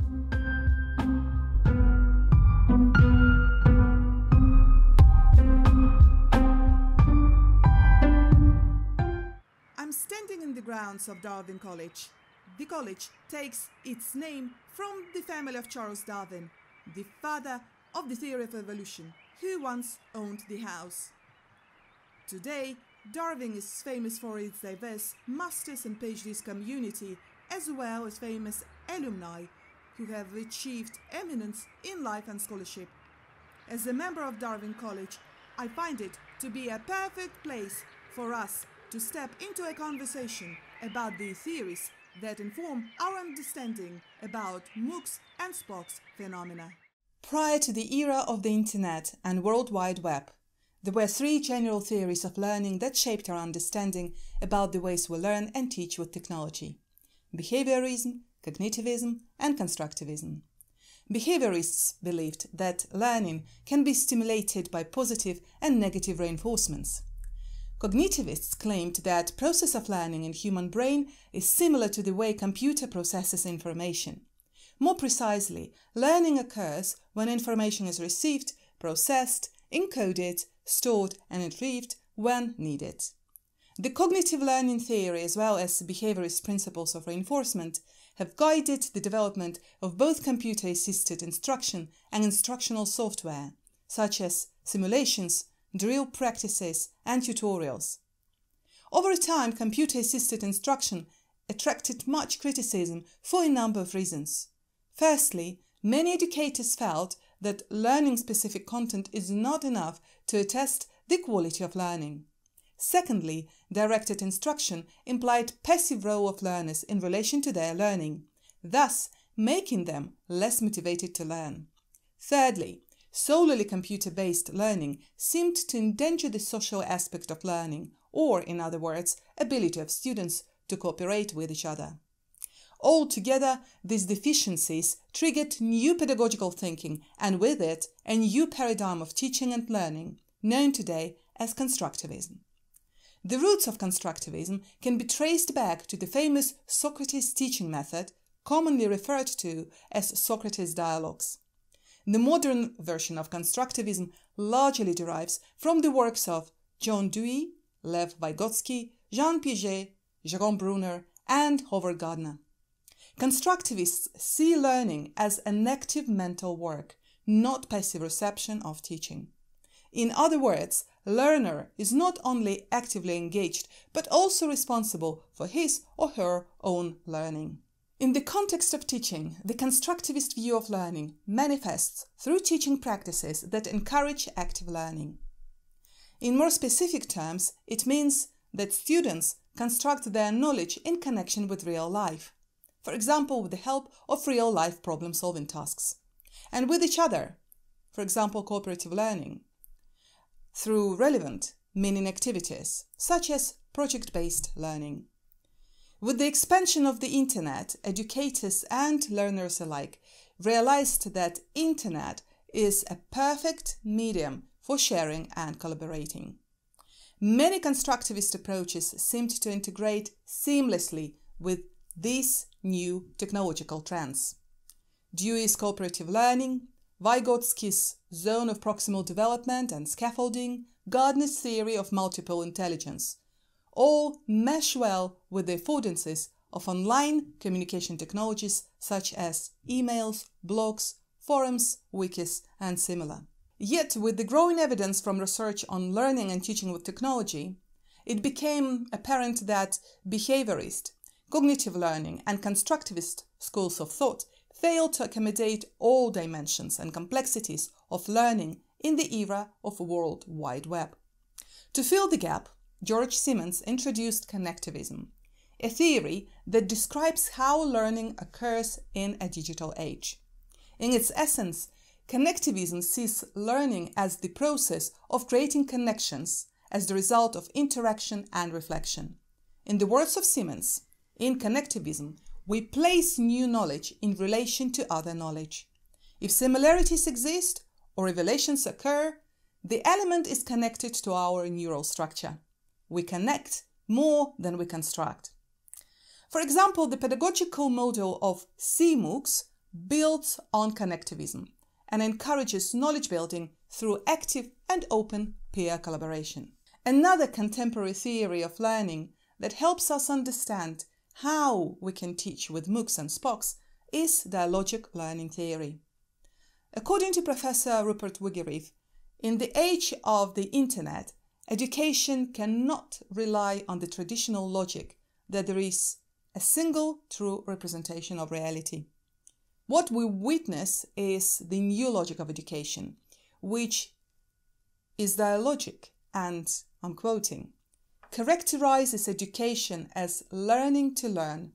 I'm standing in the grounds of Darwin College. The college takes its name from the family of Charles Darwin, the father of the theory of evolution, who once owned the house. Today, Darwin is famous for its diverse Masters and PhDs community, as well as famous alumni who have achieved eminence in life and scholarship. As a member of Darwin College, I find it to be a perfect place for us to step into a conversation about the theories that inform our understanding about MOOCs and SPOCs phenomena. Prior to the era of the Internet and World Wide Web, there were three general theories of learning that shaped our understanding about the ways we learn and teach with technology: behaviorism, cognitivism, and constructivism. Behaviorists believed that learning can be stimulated by positive and negative reinforcements. Cognitivists claimed that the process of learning in human brain is similar to the way computer processes information. More precisely, learning occurs when information is received, processed, encoded, stored and retrieved when needed. The cognitive learning theory, as well as behaviorist principles of reinforcement, have guided the development of both computer-assisted instruction and instructional software, such as simulations, drill practices and tutorials. Over time, computer-assisted instruction attracted much criticism for a number of reasons. Firstly, many educators felt that learning-specific content is not enough to attest the quality of learning. Secondly, directed instruction implied passive role of learners in relation to their learning, thus making them less motivated to learn. Thirdly, solely computer-based learning seemed to endanger the social aspect of learning, or, in other words, ability of students to cooperate with each other. Altogether, these deficiencies triggered new pedagogical thinking and with it a new paradigm of teaching and learning, known today as constructivism. The roots of constructivism can be traced back to the famous Socrates teaching method, commonly referred to as Socrates' dialogues. The modern version of constructivism largely derives from the works of John Dewey, Lev Vygotsky, Jean Piaget, Jerome Bruner, and Howard Gardner. Constructivists see learning as an active mental work, not passive reception of teaching. In other words, learner is not only actively engaged, but also responsible for his or her own learning. In the context of teaching, the constructivist view of learning manifests through teaching practices that encourage active learning. In more specific terms, it means that students construct their knowledge in connection with real life, for example, with the help of real-life problem-solving tasks, and with each other, for example, cooperative learning, through relevant, meaning activities, such as project-based learning. With the expansion of the Internet, educators and learners alike realized that Internet is a perfect medium for sharing and collaborating. Many constructivist approaches seemed to integrate seamlessly with these new technological trends. Dewey's cooperative learning, Vygotsky's zone of proximal development and scaffolding, Gardner's theory of multiple intelligence, all mesh well with the affordances of online communication technologies such as emails, blogs, forums, wikis, and similar. Yet, with the growing evidence from research on learning and teaching with technology, it became apparent that behaviorist, cognitive learning, and constructivist schools of thought failed to accommodate all dimensions and complexities of learning in the era of World Wide Web. To fill the gap, George Simmons introduced connectivism, a theory that describes how learning occurs in a digital age. In its essence, connectivism sees learning as the process of creating connections as the result of interaction and reflection. In the words of Simmons, in connectivism, we place new knowledge in relation to other knowledge. If similarities exist or revelations occur, the element is connected to our neural structure. We connect more than we construct. For example, the pedagogical model of MOOCs, builds on connectivism and encourages knowledge building through active and open peer collaboration. Another contemporary theory of learning that helps us understand how we can teach with MOOCs and SPOCs is dialogic learning theory. According to Professor Rupert Wiggereith, in the age of the Internet, education cannot rely on the traditional logic that there is a single true representation of reality. What we witness is the new logic of education, which is dialogic and, I'm quoting, characterizes education as learning to learn,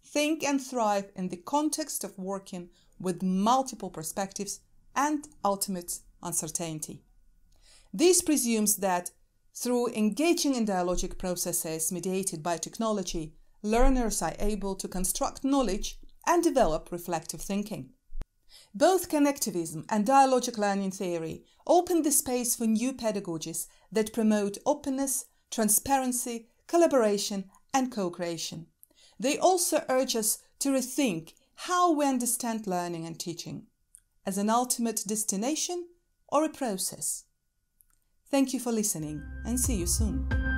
think and thrive in the context of working with multiple perspectives and ultimate uncertainty. This presumes that through engaging in dialogic processes mediated by technology, learners are able to construct knowledge and develop reflective thinking. Both connectivism and dialogic learning theory open the space for new pedagogies that promote openness, transparency, collaboration, and co-creation. They also urge us to rethink how we understand learning and teaching, as an ultimate destination or a process. Thank you for listening, and see you soon.